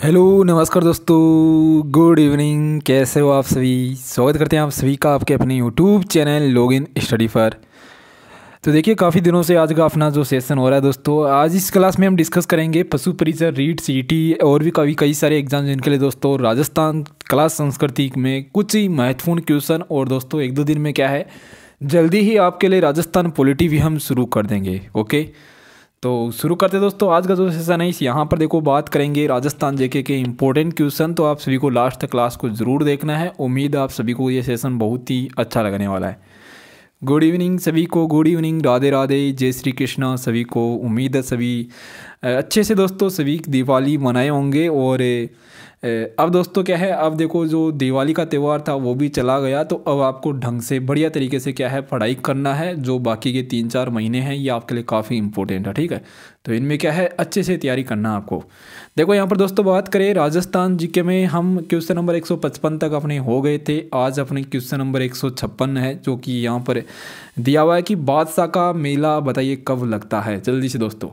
Hello नमस्कार दोस्तों। Good evening. कैसे हो आप सभी? स्वागत करते हैं आप सभी का आपके अपने यूट्यूब चैनल लॉगिन स्टडी पर। तो देखिए काफ़ी दिनों से आज का अपना जो सेशन हो रहा है दोस्तों, आज इस क्लास में हम डिस्कस करेंगे पशु परिचय, रीट, सीटी और भी कई सारे एग्जाम जिनके लिए दोस्तों राजस्थान क्लास संस्कृति में कुछ ही महत्वपूर्ण क्वेश्चन। और दोस्तों एक दो दिन में क्या है, जल्दी ही आपके लिए राजस्थान पॉलिटी भी हम शुरू कर देंगे। ओके, तो शुरू करते हैं दोस्तों आज का जो सेशन है। इस यहाँ पर देखो बात करेंगे राजस्थान जेके के इंपॉर्टेंट क्वेश्चन। तो आप सभी को लास्ट तक क्लास को ज़रूर देखना है। उम्मीद है आप सभी को ये सेशन बहुत ही अच्छा लगने वाला है। गुड इवनिंग सभी को, गुड इवनिंग, राधे राधे, जय श्री कृष्णा सभी को। उम्मीद है सभी अच्छे से दोस्तों सभी दिवाली मनाए होंगे। और अब दोस्तों क्या है, अब देखो जो दिवाली का त्यौहार था वो भी चला गया, तो अब आपको ढंग से बढ़िया तरीके से क्या है पढ़ाई करना है। जो बाकी के 3-4 महीने हैं ये आपके लिए काफ़ी इंपॉर्टेंट है, ठीक है। तो इनमें क्या है अच्छे से तैयारी करना है आपको। देखो यहाँ पर दोस्तों बात करें राजस्थान जीके में, हम क्वेश्चन नंबर 155 तक अपने हो गए थे। आज अपने क्वेश्चन नंबर 156 है, जो कि यहाँ पर दिया हुआ है कि बादशाह का मेला बताइए कब लगता है। जल्दी से दोस्तों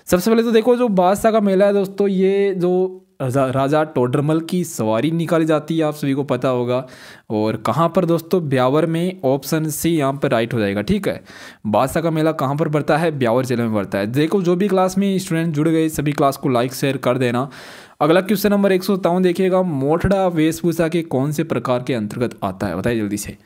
सबसे पहले तो देखो जो बादशाह का मेला है दोस्तों, ये जो राजा टोडरमल की सवारी निकाली जाती है, आप सभी को पता होगा। और कहाँ पर दोस्तों, ब्यावर में। ऑप्शन सी यहाँ पर राइट हो जाएगा, ठीक है। बादशाह का मेला कहाँ पर पड़ता है? ब्यावर जिले में पड़ता है। देखो जो भी क्लास में स्टूडेंट जुड़ गए सभी क्लास को लाइक शेयर कर देना। अगला क्वेश्चन नंबर 157 देखिएगा, मोठड़ा वेशभूषा के कौन से प्रकार के अंतर्गत आता है? बताइए जल्दी से।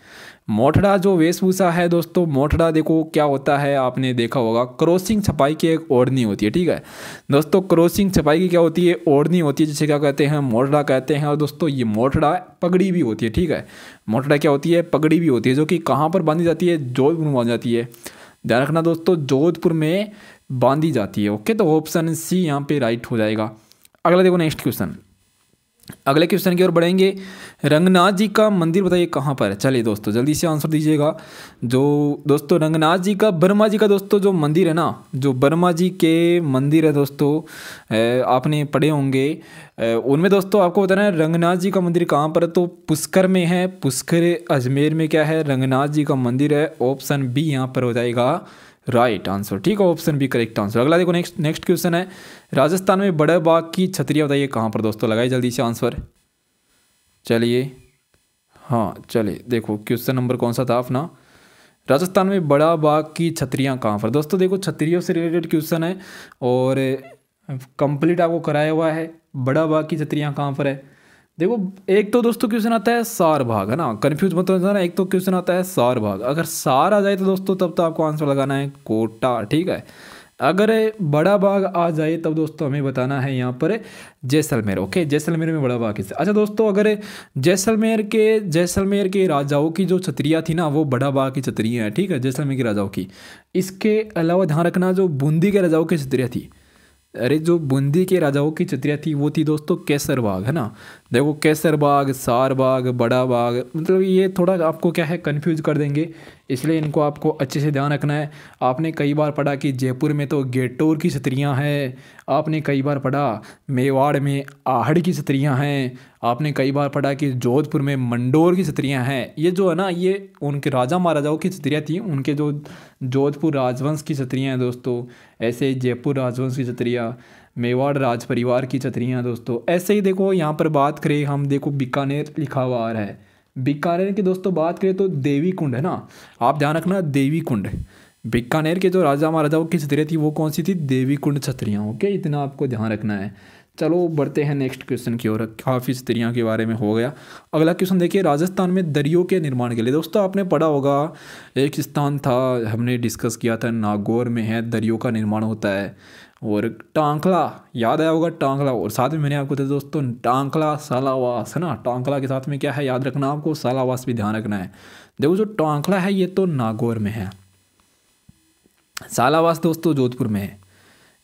मोठड़ा जो वेशभूषा है दोस्तों, मोठड़ा देखो क्या होता है, आपने देखा होगा क्रॉसिंग छपाई की एक ओढ़नी होती है, ठीक है दोस्तों। क्रॉसिंग छपाई की क्या होती है? ओढ़नी होती है, जिसे क्या कहते हैं? मोठड़ा कहते हैं। और दोस्तों ये मोठड़ा पगड़ी भी होती है, ठीक है। मोठड़ा क्या होती है? पगड़ी भी होती है, जो कि कहाँ पर बांधी जाती है? जोधपुर में बांधी जाती है। ध्यान रखना दोस्तों, जोधपुर में बांधी जाती है। ओके, तो ऑप्शन सी यहाँ पे राइट हो जाएगा। अगला देखो नेक्स्ट क्वेश्चन, अगले क्वेश्चन की ओर बढ़ेंगे। रंगनाथ जी का मंदिर बताइए कहाँ पर है? चलिए दोस्तों जल्दी से आंसर दीजिएगा। जो दोस्तों रंगनाथ जी का, वर्मा जी का दोस्तों जो मंदिर है ना, जो वर्मा जी के मंदिर है दोस्तों, आपने पढ़े होंगे। उनमें दोस्तों आपको बताना है रंगनाथ जी का मंदिर कहाँ पर है, तो पुष्कर में है। पुष्कर अजमेर में क्या है? रंगनाथ जी का मंदिर है। ऑप्शन बी यहाँ पर हो जाएगा राइट आंसर, ठीक है। Option B correct answer. अगला देखो नेक्स्ट क्वेश्चन है, राजस्थान में बड़े बाघ की छतरियाँ बताइए कहाँ पर? दोस्तों लगाइए जल्दी से आंसर। चलिए हाँ चलिए देखो क्वेश्चन नंबर कौन सा था अपना, राजस्थान में बड़ा बाघ की छतरियाँ कहाँ पर? दोस्तों देखो छतरियों से रिलेटेड क्वेश्चन है और कंप्लीट आपको कराया हुआ है। बड़ा बाघ की छतरियाँ कहाँ पर है? देखो एक तो दोस्तों क्वेश्चन आता है सार भाग, है ना, कंफ्यूज मत होना। एक तो क्वेश्चन आता है सार भाग, अगर सार आ जाए तो दोस्तों तब तो आपको आंसर लगाना है कोटा, ठीक है। अगर बड़ा बाघ आ जाए तब दोस्तों हमें बताना है यहाँ पर जैसलमेर। ओके, जैसलमेर में बड़ा बाघ किससे? अच्छा दोस्तों, अगर जैसलमेर के राजाओं की जो छतरियाँ थी ना, वो बड़ा बाघ की छतरियाँ हैं, ठीक है, जैसलमेर के राजाओं की। इसके अलावा ध्यान रखना जो बूंदी के राजाओं की छतरियाँ थी, अरे जो बूंदी के राजाओं की छतरियाँ थी वो थी दोस्तों केसर बाग, है ना। देखो केसर बाग, सार बाग, बड़ा बाग, मतलब ये थोड़ा आपको क्या है कंफ्यूज कर देंगे, इसलिए इनको आपको अच्छे से ध्यान रखना है। आपने कई बार पढ़ा कि जयपुर में तो गेटोर की छतरियाँ हैं। आपने कई बार पढ़ा मेवाड़ में आहड़ की छतरियाँ हैं। आपने कई बार पढ़ा कि जोधपुर में मंडोर की छतरियाँ हैं। ये जो है ना, ये उनके राजा महाराजाओं की छतरियाँ थी, उनके जो जोधपुर राजवंश की छतरियाँ हैं दोस्तों। ऐसे जयपुर राजवंश की छतरियाँ, मेवाड़ राज परिवार की छतरियाँ दोस्तों। ऐसे ही देखो यहाँ पर बात करें हम, देखो बीकानेर लिखा हुआ आ रहा है। बीकानेर की दोस्तों बात करें तो देवी कुंड, है ना, आप ध्यान रखना देवी कुंड। बीकानेर के जो राजा महाराजाओं की छतरियाँ थी वो कौन सी थी? देवी कुंड छतरियाँ। ओके, इतना आपको ध्यान रखना है। चलो बढ़ते हैं नेक्स्ट क्वेश्चन की ओर। काफ़ी छतरियाँ के बारे में हो गया। अगला क्वेश्चन देखिए, राजस्थान में दरियों के निर्माण के लिए दोस्तों आपने पढ़ा होगा, एक स्थान था हमने डिस्कस किया था, नागौर में है, दरियों का निर्माण होता है। और टांकला याद आया होगा, टांकला। और साथ में मैंने आपको बताया दोस्तों टांकला सालावास, है ना। टांकला के साथ में क्या है याद रखना आपको, सालावास भी ध्यान रखना है। देखो जो टांकला है ये तो नागौर में है, सालावास दोस्तों जोधपुर में है।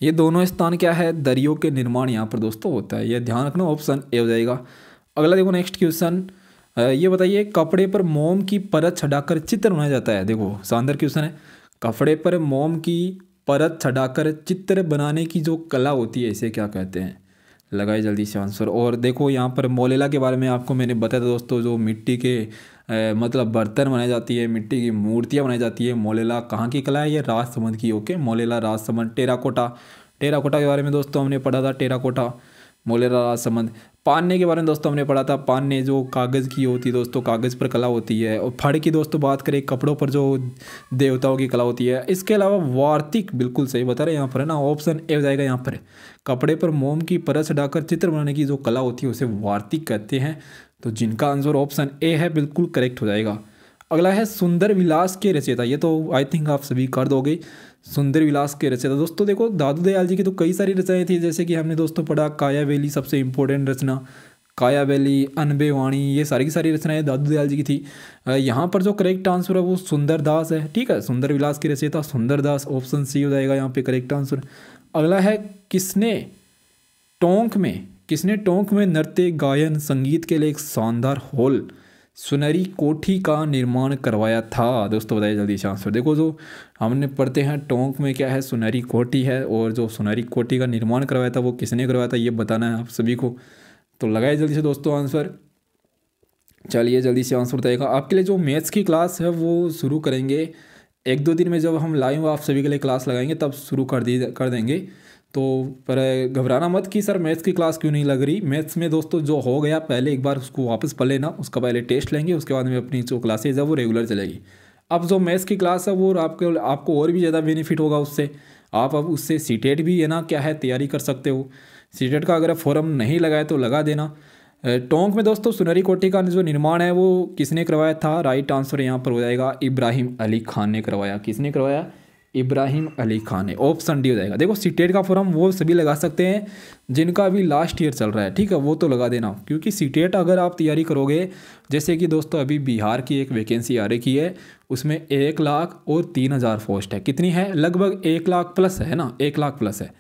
ये दोनों स्थान क्या है, दरियों के निर्माण यहाँ पर दोस्तों होता है, ये ध्यान रखना। ऑप्शन ए हो जाएगा। अगला देखो नेक्स्ट क्वेश्चन, ये बताइए कपड़े पर मोम की परत चढ़ाकर चित्र बनाया जाता है। देखो शानदार क्वेश्चन है। कपड़े पर मोम की परत चढ़ाकर चित्र बनाने की जो कला होती है इसे क्या कहते हैं? लगाइए जल्दी से आंसर। और देखो यहाँ पर मोलेला के बारे में आपको मैंने बताया था दोस्तों, जो मिट्टी के मतलब बर्तन बनाई जाती है, मिट्टी की मूर्तियाँ बनाई जाती है। मोलेला कहाँ की कला है? ये राजसमंद की। Okay, Molela Rajsamand. Terracotta, terracotta के बारे में दोस्तों हमने पढ़ा था, टेराकोटा मोलेरा राजसमंद। पान्ने के बारे में दोस्तों हमने पढ़ा था, पान्ने जो कागज़ की होती है दोस्तों, कागज़ पर कला होती है। और फड़ की दोस्तों बात करें, कपड़ों पर जो देवताओं की कला होती है। इसके अलावा वार्तिक, बिल्कुल सही बता रहे हैं यहाँ पर है ना, ऑप्शन ए हो जाएगा यहाँ पर। कपड़े पर मोम की परत चढ़ाकर चित्र बनाने की जो कला होती है उसे वार्तिक कहते हैं। तो जिनका आंसर ऑप्शन ए है बिल्कुल करेक्ट हो जाएगा। अगला है सुंदर विलास के रचयिता, ये तो आई थिंक आप सभी कर दोगे। सुंदर विलास के रचयिता दोस्तों देखो, दादू दयाल जी की तो कई सारी रचनाएं थी, जैसे कि हमने दोस्तों पढ़ा कायावेली सबसे इंपॉर्टेंट रचना, कायावेली, अनबे वाणी, ये सारी की सारी रचनाएं दादू दयाल जी की थी। यहाँ पर जो करेक्ट आंसर है वो सुंदरदास है, ठीक है। सुंदर विलास के रचयिता सुंदरदास, ऑप्शन सी हो जाएगा यहाँ पे करेक्ट आंसर। अगला है किसने टोंक में नृत्य गायन संगीत के लिए एक शानदार हॉल सुनहरी कोठी का निर्माण करवाया था। दोस्तों बताइए जल्दी से आंसर। देखो जो हमने पढ़ते हैं टोंक में क्या है, सुनहरी कोठी है, और जो सुनहरी कोठी का निर्माण करवाया था वो किसने करवाया था ये बताना है आप सभी को। तो लगाए जल्दी से दोस्तों आंसर। चलिए जल्दी से आंसर बताइएगा। आपके लिए जो मैथ्स की क्लास है वो शुरू करेंगे 1-2 दिन में, जब हम लाइव आप सभी के लिए क्लास लगाएंगे तब शुरू कर देंगे। तो पर घबराना मत कि सर मैथ्स की क्लास क्यों नहीं लग रही। मैथ्स में दोस्तों जो हो गया पहले एक बार उसको वापस पढ़ लेना, उसका पहले टेस्ट लेंगे, उसके बाद में अपनी जो क्लासेज है वो रेगुलर चलेगी। अब जो मैथ्स की क्लास है वो आपको और भी ज़्यादा बेनिफिट होगा उससे। आप अब उससे सीटेट भी है ना क्या है तैयारी कर सकते हो। सीटेट का अगर फॉर्म नहीं लगाए तो लगा देना। टोंक में दोस्तों सुनहरी कोठी का जो निर्माण है वो किसने करवाया था, राइट आंसर यहाँ पर हो जाएगा इब्राहिम अली खान ने करवाया। किसने करवाया, इब्राहिम अली खान ने, ऑप्शन डी हो जाएगा। देखो सीटेट का फॉर्म वो सभी लगा सकते हैं जिनका अभी लास्ट ईयर चल रहा है, ठीक है, वो तो लगा देना। क्योंकि सीटेट अगर आप तैयारी करोगे, जैसे कि दोस्तों अभी बिहार की एक वैकेंसी आ रही है, उसमें 1,03,000 पोस्ट है। कितनी है, लगभग 1 लाख प्लस है ना, 1 लाख प्लस है।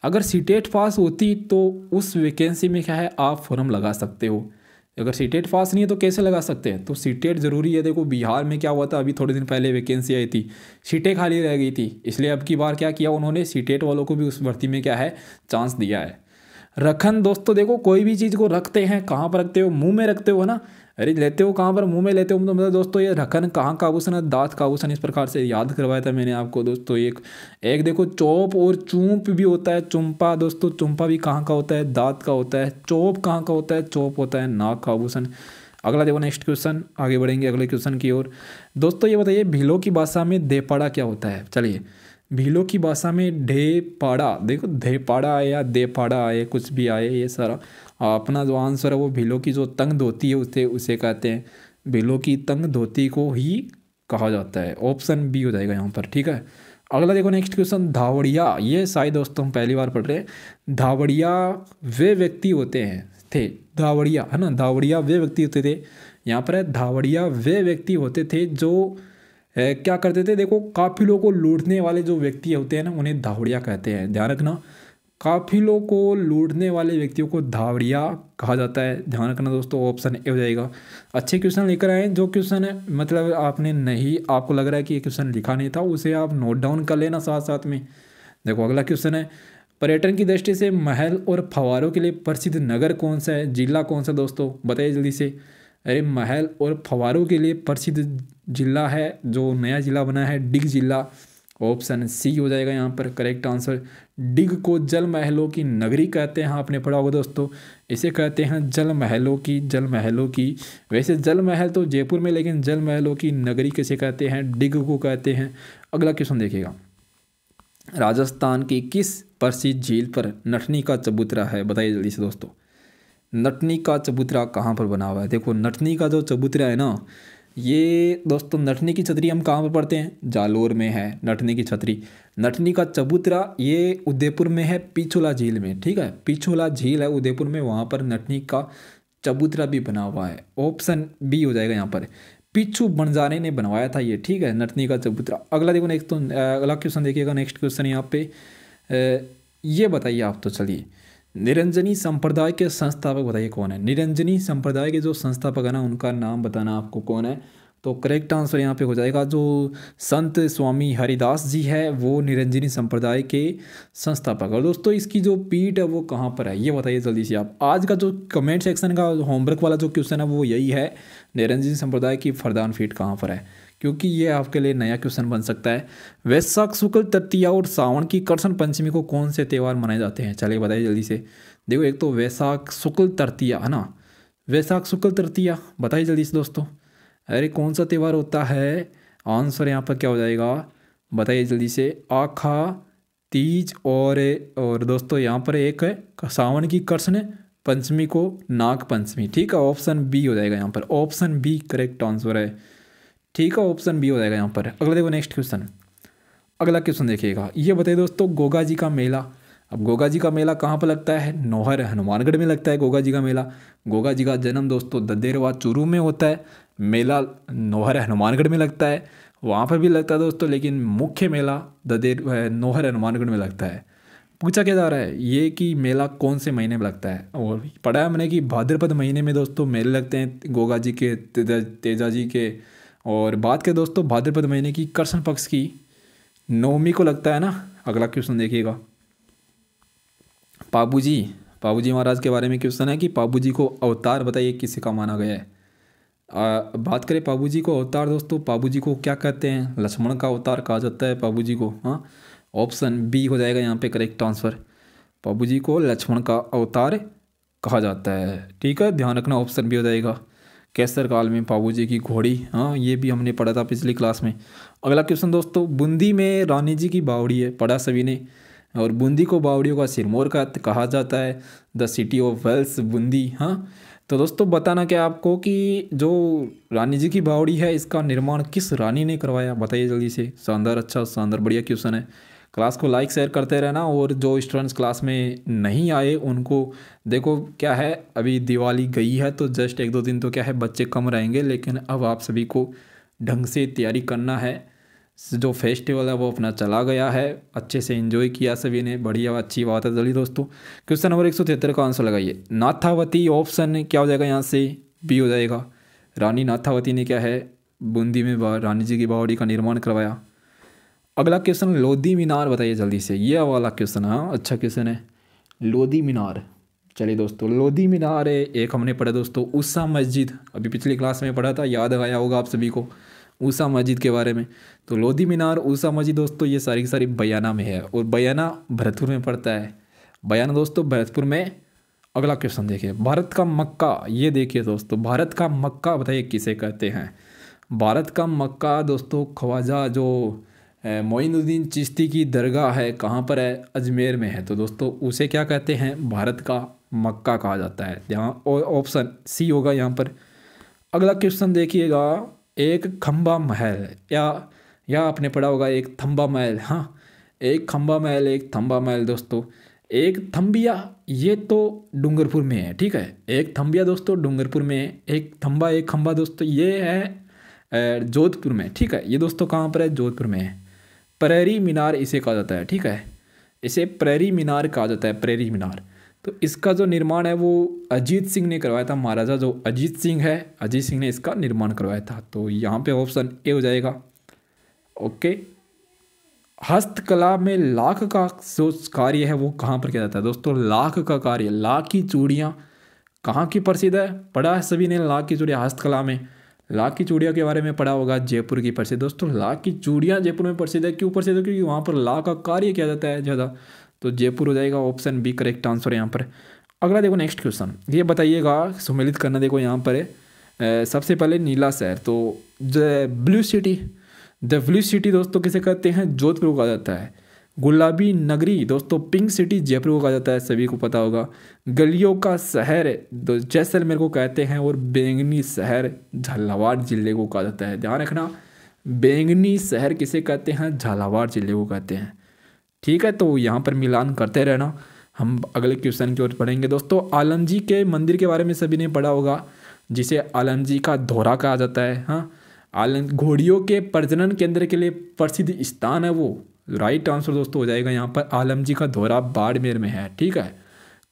अगर सीटेट पास होती तो उस वैकेंसी में क्या है आप फॉर्म लगा सकते हो। अगर सीटेट पास नहीं है तो कैसे लगा सकते हैं, तो सीटेट ज़रूरी है। देखो बिहार में क्या हुआ था, अभी थोड़े दिन पहले वैकेंसी आई थी, सीटें खाली रह गई थी, इसलिए अब की बार क्या किया उन्होंने, सीटेट वालों को भी उस भर्ती में क्या है चांस दिया है। रखन दोस्तों देखो, कोई भी चीज़ को रखते हैं कहाँ पर रखते हो, मुंह में रखते हो है ना, अरे लेते हो कहाँ पर, मुंह में लेते हो। तो मतलब दोस्तों ये रखन कहाँ का आभूषण है, दांत का आभूषण, इस प्रकार से याद करवाया था मैंने आपको दोस्तों। एक देखो चौप और चूंप भी होता है, चुम्पा दोस्तों, चुम्पा भी कहाँ का होता है, दांत का होता है। चौप कहाँ का होता है, चौप होता है नाक का आभूषण। अगला देखो नेक्स्ट क्वेश्चन, आगे बढ़ेंगे अगले क्वेश्चन की ओर। दोस्तों ये बताइए भीलों की भाषा में देपाड़ा क्या होता है। चलिए भीलों की भाषा में ढेपाड़ा, देखो ढेपाड़ा आए या देपाड़ा आए कुछ भी आए, ये सारा अपना जो आंसर है वो भीलों की जो तंग धोती है उसे कहते हैं। भीलों की तंग धोती को ही कहा जाता है, ऑप्शन बी हो जाएगा यहाँ पर, ठीक है। अगला देखो नेक्स्ट क्वेश्चन, धावड़िया, ये शायद दोस्तों हम पहली बार पढ़ रहे हैं। धावड़िया वे व्यक्ति होते हैं थे, धावड़िया है ना, धावड़िया वे व्यक्ति होते थे, यहाँ पर है धावड़िया वे व्यक्ति होते थे जो क्या करते थे, देखो काफिलों को लूटने वाले जो व्यक्ति होते हैं ना उन्हें धावड़िया कहते हैं, ध्यान रखना। काफिलों को लूटने वाले व्यक्तियों को धावड़िया कहा जाता है, ध्यान रखना दोस्तों, ऑप्शन ए हो जाएगा। अच्छे क्वेश्चन लेकर आए, जो क्वेश्चन है मतलब आपने नहीं, आपको लग रहा है कि ये क्वेश्चन लिखा नहीं था, उसे आप नोट डाउन कर लेना साथ साथ में। देखो अगला क्वेश्चन है, पर्यटन की दृष्टि से महल और फव्वारों के लिए प्रसिद्ध नगर कौन सा है, जिला कौन सा दोस्तों, बताइए जल्दी से। अरे महल और फव्वारों के लिए प्रसिद्ध जिला है, जो नया जिला बना है डिग जिला, ऑप्शन सी हो जाएगा यहाँ पर करेक्ट आंसर। डिग को जल महलों की नगरी कहते हैं, आपने पढ़ा होगा दोस्तों, इसे कहते हैं जल महलों की। वैसे जल महल तो जयपुर में, लेकिन जल महलों की नगरी कैसे कहते हैं, डिग को कहते हैं। अगला क्वेश्चन देखिएगा, राजस्थान की किस प्रसिद्ध झील पर नटनी का चबूतरा है, बताइए जल्दी से दोस्तों। नटनी का चबूतरा कहाँ पर बना हुआ है, देखो नटनी का जो चबूतरा है ना, ये दोस्तों नटनी की छतरी हम कहाँ पर पढ़ते हैं, जालोर में है नटनी की छतरी। नटनी का चबूतरा ये उदयपुर में है, पिछोला झील में, ठीक है, पिछोला झील है उदयपुर में, वहाँ पर नटनी का चबूतरा भी बना हुआ है, ऑप्शन बी हो जाएगा यहाँ पर। पिच्छू बंजारे ने बनवाया था ये, ठीक है, नटनी का चबूतरा। अगला देखो नेक्स्ट, तो अगला क्वेश्चन देखिएगा, नेक्स्ट क्वेश्चन यहाँ पे ये बताइए आप, तो चलिए निरंजनी संप्रदाय के संस्थापक बताइए कौन है। निरंजनी संप्रदाय के जो संस्थापक है ना उनका नाम बताना आपको कौन है। तो करेक्ट आंसर यहाँ पे हो जाएगा जो संत स्वामी हरिदास जी है, वो निरंजनी संप्रदाय के संस्थापक। और दोस्तों इसकी जो पीठ है वो कहाँ पर है ये बताइए जल्दी से आप। आज का जो कमेंट सेक्शन का होमवर्क वाला जो क्वेश्चन है वो यही है, निरंजनी संप्रदाय की फरदान पीठ कहाँ पर है। क्योंकि ये आपके लिए नया क्वेश्चन बन सकता है। वैशाख शुक्ल तृतीया और सावन की कृष्ण पंचमी को कौन से त्यौहार मनाए जाते हैं? चलिए बताइए जल्दी से। देखो एक तो वैशाख शुक्ल तृतीया है ना, वैशाख शुक्ल तृतीया, बताइए जल्दी से दोस्तों। अरे कौन सा त्यौहार होता है? आंसर यहाँ पर क्या हो जाएगा, बताइए जल्दी से। आखा तीज और दोस्तों यहाँ पर एक है सावन की कृष्ण पंचमी को नाग पंचमी। ठीक है, ऑप्शन बी हो जाएगा यहाँ पर, ऑप्शन बी करेक्ट आंसर है। ठीक है, ऑप्शन बी हो जाएगा यहाँ पर। अगला देखो नेक्स्ट क्वेश्चन, अगला क्वेश्चन देखिएगा। ये बताइए दोस्तों, गोगा जी का मेला, अब गोगा जी का मेला कहाँ पर लगता है? नौहर हनुमानगढ़ में लगता है गोगा जी का मेला। गोगा जी का जन्म दोस्तों ददेरवा चूरू में होता है, मेला नौहर हनुमानगढ़ में लगता है, वहाँ पर भी लगता है दोस्तों, लेकिन मुख्य मेला नौहर हनुमानगढ़ में लगता है। पूछा क्या जा रहा है ये कि मेला कौन से महीने में लगता है, और पढ़ा है मैंने कि भाद्रपद महीने में दोस्तों मेले लगते हैं गोगा जी के, तेजा जी के। और बात करें दोस्तों भाद्रपद महीने की, कृष्ण पक्ष की नवमी को लगता है ना। अगला क्वेश्चन देखिएगा, पाबूजी महाराज के बारे में क्वेश्चन है कि पाबूजी को अवतार बताइए किसी का माना गया है। बात करें पाबूजी को अवतार दोस्तों, पाबूजी को क्या कहते हैं? लक्ष्मण का अवतार कहा जाता है पाबूजी को। हाँ, ऑप्शन बी हो जाएगा यहाँ पे करेक्ट आंसर, पाबूजी को लक्ष्मण का अवतार कहा जाता है। ठीक है, ध्यान रखना, ऑप्शन बी हो जाएगा। कैसर काल में पाबूजी की घोड़ी, हाँ ये भी हमने पढ़ा था पिछली क्लास में। अगला क्वेश्चन दोस्तों, बूंदी में रानी जी की बावड़ी है, पढ़ा सभी ने, और बूंदी को बावड़ियों का सिरमौर का कहा जाता है, the city of wells Bundi. हाँ, तो दोस्तों बताना क्या आपको कि जो रानी जी की बावड़ी है इसका निर्माण किस रानी ने करवाया, बताइए जल्दी से। शानदार, अच्छा शानदार, बढ़िया क्वेश्चन है। क्लास को लाइक शेयर करते रहना, और जो स्टूडेंट्स क्लास में नहीं आए उनको, देखो क्या है अभी दिवाली गई है तो जस्ट 1-2 दिन तो क्या है बच्चे कम रहेंगे, लेकिन अब आप सभी को ढंग से तैयारी करना है। जो फेस्टिवल है वो अपना चला गया है, अच्छे से एंजॉय किया सभी ने, बढ़िया अच्छी बात है। चलिए दोस्तों क्वेश्चन नंबर 173 का आंसर लगाइए। नाथावती, ऑप्शन क्या हो जाएगा यहाँ से? बी हो जाएगा। रानी नाथावती ने क्या है बूंदी में रानी जी की बावड़ी का निर्माण करवाया। अगला क्वेश्चन, लोधी मीनार बताइए जल्दी से, ये वाला क्वेश्चन, हाँ अच्छा क्वेश्चन है, लोधी मीनार। चलिए दोस्तों, लोधी मीनार है एक हमने पढ़ा दोस्तों, ऊषा मस्जिद, अभी पिछली क्लास में पढ़ा था, याद आया होगा आप सभी को ऊषा मस्जिद के बारे में। तो लोधी मीनार, ऊषा मस्जिद दोस्तों ये सारी की सारी बयाना में है, और बयाना भरतपुर में पड़ता है, बयाना दोस्तों भरतपुर में। अगला क्वेश्चन देखिए, भारत का मक्का, ये देखिए दोस्तों, भारत का मक्का बताइए किसे कहते हैं? भारत का मक्का दोस्तों ख्वाजा जो मोइनुद्दीन चिश्ती की दरगाह है, कहाँ पर है? अजमेर में है, तो दोस्तों उसे क्या कहते हैं? भारत का मक्का कहा जाता है। यहाँ ऑप्शन सी होगा यहाँ पर। अगला क्वेश्चन देखिएगा, एक खंबा महल, या आपने पढ़ा होगा एक थंबा महल। हाँ, एक खंबा महल, एक थंबा महल दोस्तों। एक थम्बिया ये तो डूंगरपुर में है, ठीक है, एक थम्बिया दोस्तों डूंगरपुर में है, एक थंबा एक खंबा दोस्तों ये है जोधपुर में। ठीक है, ये दोस्तों कहाँ पर है? जोधपुर में है। प्रेरी मीनार इसे कहा जाता है, ठीक है, इसे प्रेरी मीनार कहा जाता है, प्रेरी मीनार। तो इसका जो निर्माण है वो अजीत सिंह ने करवाया था, महाराजा जो अजीत सिंह है, अजीत सिंह ने इसका निर्माण करवाया था। तो यहाँ पे ऑप्शन ए हो जाएगा। ओके, हस्तकला में लाख का जो कार्य है वो कहाँ पर किया जाता है दोस्तों? लाख का कार्य, लाख की चूड़ियाँ कहाँ की प्रसिद्ध है? पढ़ा है सभी ने लाख की चूड़ियाँ, हस्तकला में लाख की चूड़ियाँ के बारे में पढ़ा होगा, जयपुर की प्रसिद्ध दोस्तों, लाख की चूड़ियाँ जयपुर में प्रसिद्ध है। क्यों प्रसिद्ध है? क्योंकि वहाँ पर लाख का कार्य किया जाता है ज़्यादा, तो जयपुर हो जाएगा, ऑप्शन बी करेक्ट आंसर यहाँ पर। अगला देखो नेक्स्ट क्वेश्चन, ये बताइएगा, सम्मिलित करना, देखो यहाँ पर है सबसे पहले नीला शहर, तो द ब्लू सिटी दोस्तों किसे कहते हैं? जोधपुर को कहा जाता है। गुलाबी नगरी दोस्तों, पिंक सिटी जयपुर को कहा जाता है, सभी को पता होगा। गलियों का शहर जैसलमेर को कहते हैं, और बैंगनी शहर झालावाड़ जिले को कहा जाता है। ध्यान रखना, बैंगनी शहर किसे कहते हैं? झालावाड़ जिले को कहते हैं। ठीक है, तो यहाँ पर मिलान करते रहना, हम अगले क्वेश्चन की ओर पढ़ेंगे दोस्तों। आलम जी के मंदिर के बारे में सभी ने पढ़ा होगा, जिसे आलम जी का धोरा कहा जाता है। हाँ, आलम घोड़ियों के प्रजनन केंद्र के लिए प्रसिद्ध स्थान है वो, राइट आंसर दोस्तों हो जाएगा यहाँ पर आलम जी का धोरा बाड़मेर में है। ठीक है,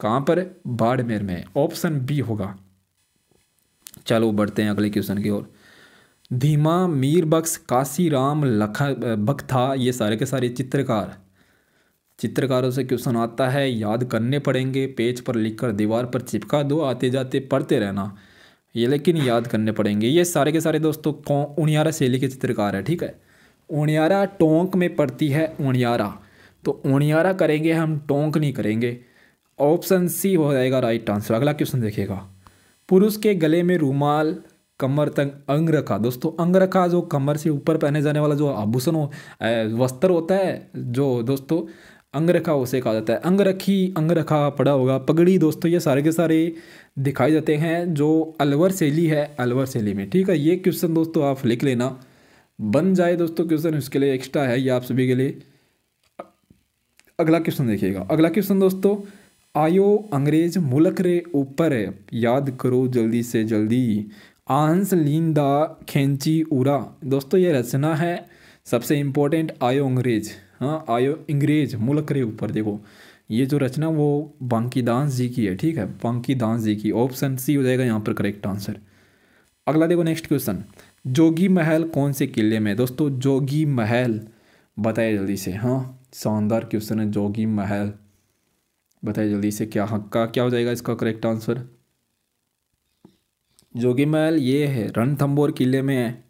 कहाँ पर? बाड़मेर में, ऑप्शन बी होगा। चलो बढ़ते हैं अगले क्वेश्चन की ओर। धीमा, मीर बख्श, काशीराम, लखा बख्ता, ये सारे के सारे चित्रकारों से क्वेश्चन आता है, याद करने पड़ेंगे, पेज पर लिखकर दीवार पर चिपका दो, आते जाते पढ़ते रहना। ये लेकिन याद करने पड़ेंगे। ये सारे के सारे दोस्तों उनियारा शैली के चित्रकार है, ठीक है। उनियारा टोंक में पड़ती है उनियारा, तो उनियारा करेंगे हम, टोंक नहीं करेंगे। ऑप्शन सी हो जाएगा राइट आंसर। अगला क्वेश्चन देखिएगा। पुरुष के गले में रूमाल, कमर तक अंगरखा। दोस्तों अंगरखा जो कमर से ऊपर पहने जाने वाला जो आभूषण वस्त्र होता है, जो दोस्तों अंगरखा उसे कहा जाता है। अंगरखी, अंगरखा पड़ा होगा, पगड़ी। दोस्तों ये सारे के सारे दिखाई जाते हैं जो अलवर शैली है, अलवर शैली में, ठीक है। ये क्वेश्चन दोस्तों आप लिख लेना, बन जाए दोस्तों क्वेश्चन, इसके लिए एक्स्ट्रा है ये आप सभी के लिए। अगला क्वेश्चन देखिएगा। अगला क्वेश्चन दोस्तों, आयो अंग्रेज मुल्क रे ऊपर, याद करो जल्दी से जल्दी, आंस लींदा खेंची उरा। दोस्तों ये रचना है सबसे इम्पोर्टेंट, आयो अंग्रेज, हाँ आयो अंग्रेज मुल्क रे ऊपर। देखो ये जो रचना वो बांकीदास जी की है, ठीक है, बांकीदास जी की। ऑप्शन सी हो जाएगा यहाँ पर करेक्ट आंसर। अगला देखो नेक्स्ट क्वेश्चन, जोगी महल कौन से किले में। दोस्तों जोगी महल बताइए जल्दी से। हाँ शानदार क्वेश्चन है, जोगी महल बताइए जल्दी से, क्या हक का क्या हो जाएगा इसका करेक्ट आंसर। जोगी महल ये है रणथंबोर किले में है,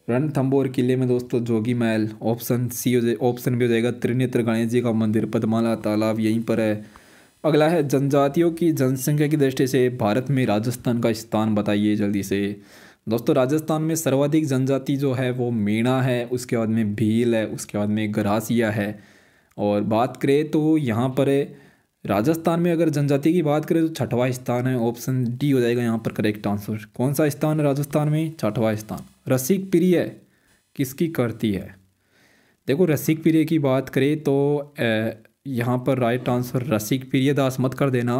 रणथंबोर किले में दोस्तों जोगी महल। ऑप्शन सी हो जाए, ऑप्शन बी हो जाएगा त्रिनेत्र गणेश जी का मंदिर, पद्माला तालाब यहीं पर है। अगला है जनजातियों की जनसंख्या की दृष्टि से भारत में राजस्थान का स्थान बताइए जल्दी से। दोस्तों राजस्थान में सर्वाधिक जनजाति जो है वो मीणा है, उसके बाद में भील है, उसके बाद में गरासिया है। और बात करें तो यहाँ पर राजस्थान में अगर जनजाति की बात करें तो छठवां स्थान है। ऑप्शन डी हो जाएगा यहाँ पर करेक्ट आंसर। कौन सा स्थान है राजस्थान में? छठवां स्थान। रसिक प्रिय किसकी करती है? देखो रसिक प्रिय की बात करें तो यहाँ पर राइट आंसर रसिक प्रिय दास मत कर देना,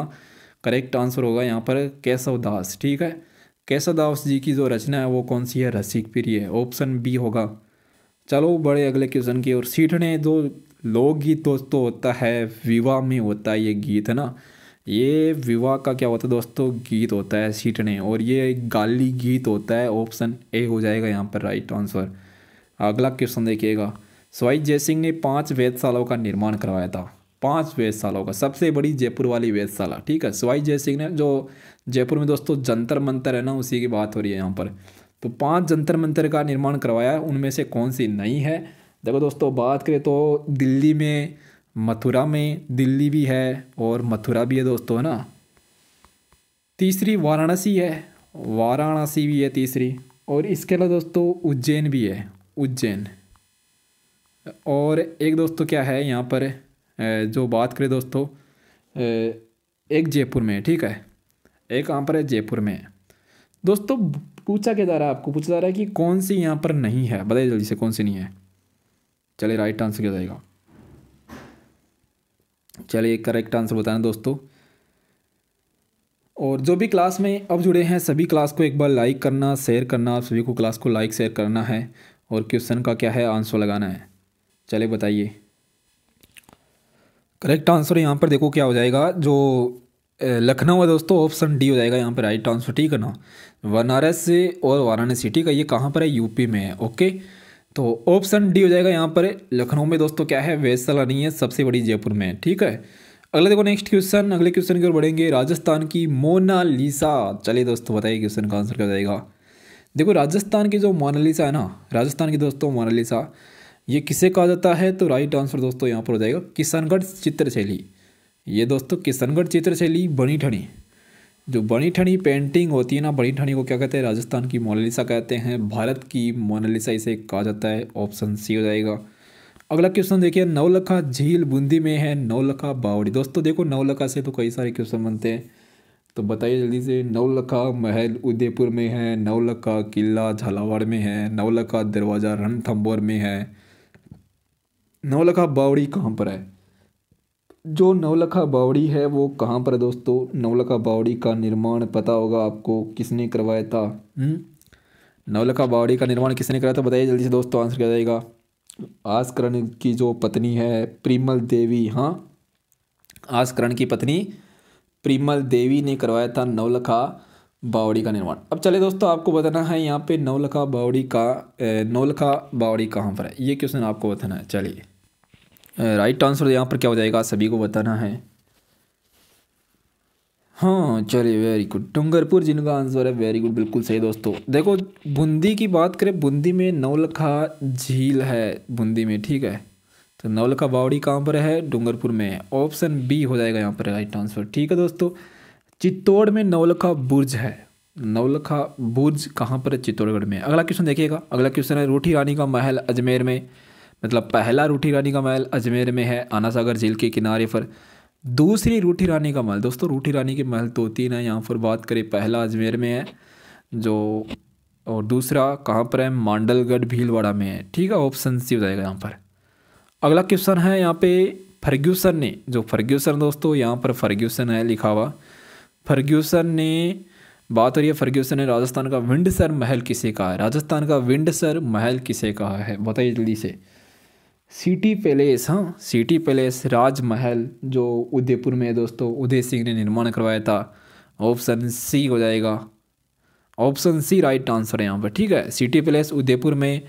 करेक्ट आंसर होगा यहाँ पर केशव दास, ठीक है। केशव दास जी की जो रचना है वो कौन सी है? रसिक प्रिय, ऑप्शन बी होगा। चलो बड़े अगले क्वेश्चन की ओर। सीठने जो लोकगीत दोस्तों होता है, विवाह में होता है ये गीत है ना, ये विवाह का क्या होता है दोस्तों? गीत होता है सीठने, और ये गाली गीत होता है। ऑप्शन ए हो जाएगा यहाँ पर राइट आंसर। अगला क्वेश्चन देखिएगा। सवाई जयसिंह ने 5 वेधशालाओं का निर्माण करवाया था। 5 वेधशालाओं का, सबसे बड़ी जयपुर वाली वेधशाला, ठीक है। सवाई जयसिंह ने, जो जयपुर में दोस्तों जंतर मंतर है ना, उसी की बात हो रही है यहाँ पर। तो 5 जंतर मंतर का निर्माण करवाया, उनमें से कौन सी नहीं है? देखो दोस्तों बात करें तो दिल्ली में, मथुरा में, दिल्ली भी है और मथुरा भी है दोस्तों, है ना। तीसरी वाराणसी है, वाराणसी भी है तीसरी। और इसके अलावा दोस्तों उज्जैन भी है, उज्जैन। और एक दोस्तों क्या है यहाँ पर जो बात करें दोस्तों, एक जयपुर में, ठीक है, एक यहाँ पर है जयपुर में। दोस्तों पूछा क्या जा रहा है, आपको पूछा जा रहा है कि कौन सी यहाँ पर नहीं है, बताइए जल्दी से कौन सी नहीं है। चलिए राइट आंसर क्या जाएगा? चलिए करेक्ट आंसर बताना दोस्तों। और जो भी क्लास में अब जुड़े हैं सभी क्लास को एक बार लाइक करना, शेयर करना, आप सभी को क्लास को लाइक शेयर करना है। और क्वेश्चन का क्या है आंसर लगाना है। चलिए बताइए करेक्ट आंसर यहाँ पर देखो क्या हो जाएगा। जो लखनऊ है दोस्तों, ऑप्शन डी हो जाएगा यहाँ पर राइट आंसर, ठीक है ना। बनारस और वाराणसी, ठीक है, ये कहाँ पर है? यूपी में है, ओके। तो ऑप्शन डी हो जाएगा यहाँ पर। लखनऊ में दोस्तों क्या है? वेधशाला नहीं है, सबसे बड़ी जयपुर में है, ठीक है। अगला देखो नेक्स्ट क्वेश्चन, अगले क्वेश्चन की ओर बढ़ेंगे। राजस्थान की मोनालिसा, चलिए दोस्तों बताइए क्वेश्चन का आंसर क्या हो जाएगा। देखो राजस्थान की जो मोनालिसा है ना, राजस्थान की दोस्तों मोनालिसा, ये किसे कहा जाता है? तो राइट आंसर दोस्तों यहाँ पर हो जाएगा किशनगढ़ चित्रशैली। ये दोस्तों किशनगढ़ चित्रशैली, बनी ठनी, जो बनी ठनी पेंटिंग होती है ना, बनी ठनी को क्या कहते हैं? राजस्थान की मोनालिसा कहते हैं, भारत की मोनालिसा इसे कहा जाता है। ऑप्शन सी हो जाएगा। अगला क्वेश्चन देखिए। नवलखा झील बूंदी में है, नवलखा बावड़ी। दोस्तों देखो नवलखा से तो कई सारे क्वेश्चन बनते हैं, तो बताइए जल्दी से। नवलखा महल उदयपुर में है, नवलखा किला झालावाड़ में है, नवलखा दरवाज़ा रणथंबोर में है, नवलखा बावड़ी कहाँ पर है? जो नवलखा बावड़ी है वो कहाँ पर है दोस्तों? नवलखा बावड़ी का निर्माण पता होगा आपको, किसने करवाया था? नवलखा बावड़ी का निर्माण किसने कराया था? बताइए जल्दी से दोस्तों, आंसर क्या जाएगा? आसकरण की जो पत्नी है प्रिमल देवी, हाँ आसकरण की पत्नी प्रिमल देवी ने करवाया था नवलखा बावड़ी का निर्माण। अब चले दोस्तों आपको बताना है यहाँ पे नवलखा बावड़ी कहाँ पर है, ये क्वेश्चन आपको बताना है। चलिए राइट आंसर यहाँ पर क्या हो जाएगा, सभी को बताना है। हाँ चलिए, वेरी गुड, डूंगरपुर जिनका आंसर है, वेरी गुड, बिल्कुल सही दोस्तों। देखो, बूंदी की बात करें, बूंदी में नौलखा झील है बूंदी में, ठीक है। तो नौलखा बावड़ी कहाँ पर है? डूंगरपुर में है। ऑप्शन बी हो जाएगा यहाँ पर राइट आंसर, ठीक है दोस्तों। चित्तौड़ में नौलखा बुर्ज है। नौलखा बुर्ज कहाँ पर है? चित्तौड़गढ़ में। अगला क्वेश्चन देखिएगा, अगला क्वेश्चन है, रूठी रानी का महल अजमेर में, मतलब पहला रूठी रानी का महल अजमेर में है, आना सागर झील के किनारे पर। दूसरी रूठी रानी का महल, दोस्तों रूठी रानी के महल तो तीन है, यहाँ पर बात करें पहला अजमेर में है जो, और दूसरा कहाँ पर है? मांडलगढ़ भीलवाड़ा में है, ठीक है। ऑप्शन सी हो जाएगा यहाँ पर। अगला क्वेश्चन है यहाँ पे, फर्ग्यूसन ने, जो फर्ग्यूसन दोस्तों यहाँ पर फर्ग्यूसन है लिखा हुआ, फर्ग्यूसन ने, बात हो रही है फर्ग्यूसन ने राजस्थान का विंडसर महल किसे कहा है? राजस्थान का विंडसर महल किसे कहा है? बताइए जल्दी से। सिटी पैलेस, हाँ सिटी पैलेस राजमहल जो उदयपुर में है दोस्तों, उदय सिंह ने निर्माण करवाया था। ऑप्शन सी हो जाएगा, ऑप्शन सी राइट आंसर है यहाँ पर, ठीक है। सिटी पैलेस उदयपुर में,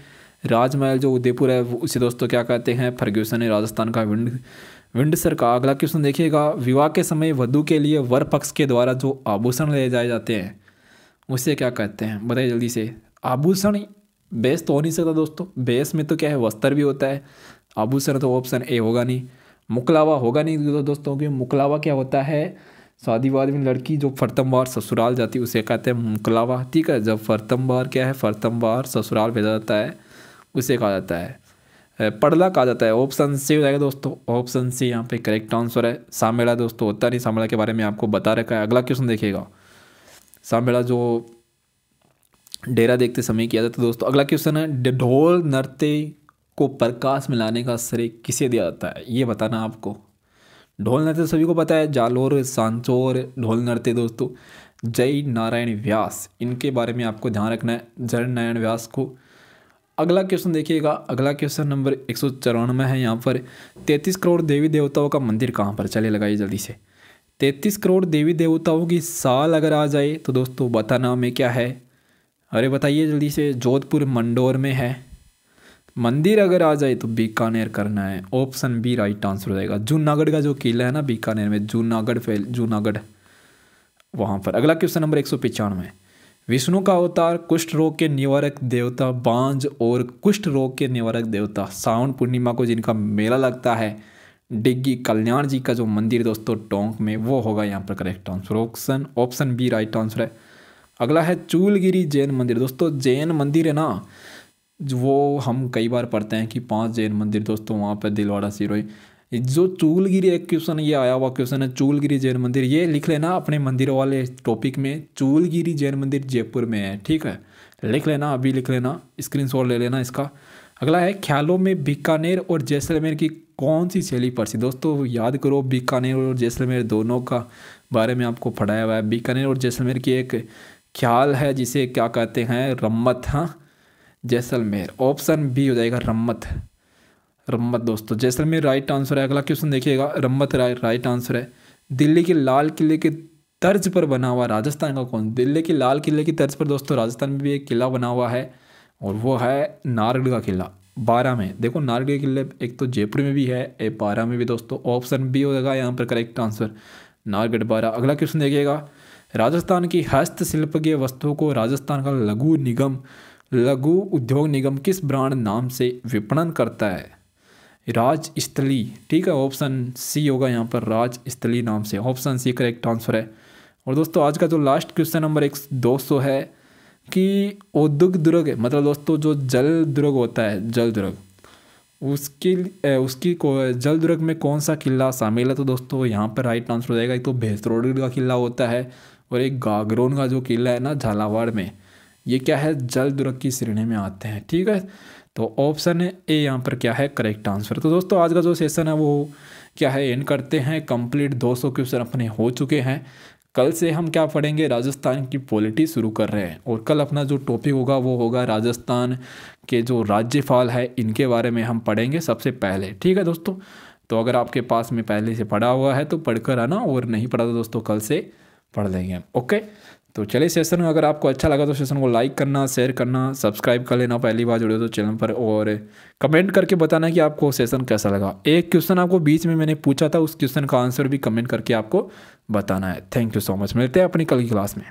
राजमहल जो उदयपुर है उसे दोस्तों क्या कहते हैं? फर्ग्यूसन ने राजस्थान का विंडसर का। अगला क्वेश्चन देखिएगा, विवाह के समय वधु के लिए वर पक्ष के द्वारा जो आभूषण ले जाए जाते हैं उसे क्या कहते हैं? बताइए जल्दी से। आभूषण बेस तो हो नहीं सकता दोस्तों, बेस में तो क्या है? वस्त्र भी होता है। आभूषण तो ऑप्शन ए होगा नहीं। मुकलावा होगा नहीं दोस्तों, क्योंकि मुकलावा क्या होता है? शादी बाद में लड़की जो प्रथम बार ससुराल जाती है उसे कहते हैं मुकलावा, ठीक है। जब प्रथम बार क्या है? प्रथम बार ससुराल भेजा जाता है उसे कहा जाता है पड़ला कहा जाता है। ऑप्शन सी हो जाएगा दोस्तों, ऑप्शन सी यहाँ पे करेक्ट आंसर है। सामेला दोस्तों होता नहीं, सामेला के बारे में आपको बता रखा है। अगला क्वेश्चन देखिएगा, सामेला जो डेरा देखते समय किया जाता है दोस्तों। अगला क्वेश्चन है, ढोल नृत्य को प्रकाश में लाने का श्रेय किसे दिया जाता है? ये बताना आपको। ढोल नृत्य सभी को पता है, जालोर सांचौर ढोल नृत्य दोस्तों, जय नारायण व्यास, इनके बारे में आपको ध्यान रखना है, जय नारायण व्यास को। अगला क्वेश्चन देखिएगा, अगला क्वेश्चन नंबर 194 है यहाँ पर, 33 करोड़ देवी देवताओं का मंदिर कहाँ पर? चलिए लगाइए जल्दी से। 33 करोड़ देवी देवताओं की साल अगर आ जाए तो दोस्तों बताना में क्या है? अरे बताइए जल्दी से। जोधपुर मंडोर में है। मंदिर अगर आ जाए तो बीकानेर करना है। ऑप्शन बी राइट आंसर हो जाएगा। जूनागढ़ का जो किला है ना बीकानेर में, जूनागढ़ वहाँ पर। अगला क्वेश्चन नंबर 195, विष्णु का अवतार कुष्ठ रोग के निवारक देवता बांझ और कुष्ठ रोग के निवारक देवता सावन पूर्णिमा को जिनका मेला लगता है, डिग्गी कल्याण जी का जो मंदिर दोस्तों टोंक में, वो होगा यहाँ पर correct answer. Option B right answer है। अगला है चूलगिरी जैन मंदिर। दोस्तों जैन मंदिर है ना, वो हम कई बार पढ़ते हैं कि 5 जैन मंदिर दोस्तों वहाँ पर दिलवाड़ा सिरोही, जो चूलगिरी एक क्वेश्चन ये आया हुआ क्वेश्चन है, चूलगिरी जैन मंदिर, ये लिख लेना अपने मंदिरों वाले टॉपिक में। चूलगिरी जैन मंदिर जयपुर में है, ठीक है, लिख लेना, अभी लिख लेना, स्क्रीनशॉट ले लेना इसका। अगला है, ख्यालों में बीकानेर और जैसलमेर की कौन सी शैली प्रसिद्ध? दोस्तों याद करो, बीकानेर और जैसलमेर दोनों का बारे में आपको पढ़ाया हुआ है। बीकानेर और जैसलमेर की एक ख्याल है जिसे क्या कहते हैं? रम्मत, हाँ जैसलमेर। ऑप्शन बी हो जाएगा रम्मत, रम्मत दोस्तों, जैसलमेर राइट आंसर है। अगला क्वेश्चन देखिएगा, रम्मत राइट आंसर है। दिल्ली के लाल किले के तर्ज पर बना हुआ राजस्थान का कौन? दिल्ली के लाल किले की तर्ज पर दोस्तों राजस्थान में भी एक किला बना हुआ है और वो है नारगढ़ का किला, 12 में। देखो नारगढ़ के किले एक तो जयपुर में भी है, एक 12 में भी दोस्तों। ऑप्शन बी होगा यहाँ पर करेक्ट आंसर, नारगढ़ 12। अगला क्वेश्चन देखिएगा, राजस्थान की हस्तशिल्प की वस्तुओं को राजस्थान का लघु उद्योग निगम किस ब्रांड नाम से विपणन करता है? राजस्थली, ठीक है। ऑप्शन सी होगा यहाँ पर, राजस्थली नाम से। ऑप्शन सी करेक्ट आंसर है। और दोस्तों आज का जो लास्ट क्वेश्चन नंबर 200 है कि औद्योगिक दुर्ग, मतलब दोस्तों जो जल दुर्ग होता है, जल दुर्ग, उसकी जल दुर्ग में कौन सा किला शामिल है? तो दोस्तों यहाँ पर राइट आंसर हो जाएगा, एक तो भैंसरोड का किला होता है और एक गागरोन का जो किला है ना झालावाड़ में, ये क्या है? जल दुर्ग की श्रेणी में आते हैं, ठीक है। तो ऑप्शन ए यहाँ पर क्या है? Correct answer. तो दोस्तों आज का जो सेशन है वो क्या है, एंड करते हैं कंप्लीट। 200 क्वेश्चन अपने हो चुके हैं। कल से हम क्या पढ़ेंगे? राजस्थान की पॉलिटी शुरू कर रहे हैं और कल अपना जो टॉपिक होगा वो होगा राजस्थान के जो राज्यपाल है इनके बारे में हम पढ़ेंगे सबसे पहले, ठीक है दोस्तों। तो अगर आपके पास में पहले से पढ़ा हुआ है तो पढ़कर आना, और नहीं पढ़ा तो दोस्तों कल से पढ़ लेंगे, ओके। तो चलिए सेशन अगर आपको अच्छा लगा तो सेशन को लाइक करना, शेयर करना, सब्सक्राइब कर लेना पहली बार जुड़े हो तो चैनल पर, और कमेंट करके बताना कि आपको सेशन कैसा लगा। एक क्वेश्चन आपको बीच में मैंने पूछा था, उस क्वेश्चन का आंसर भी कमेंट करके आपको बताना है। थैंक यू सो मच, मिलते हैं अपनी कल की क्लास में।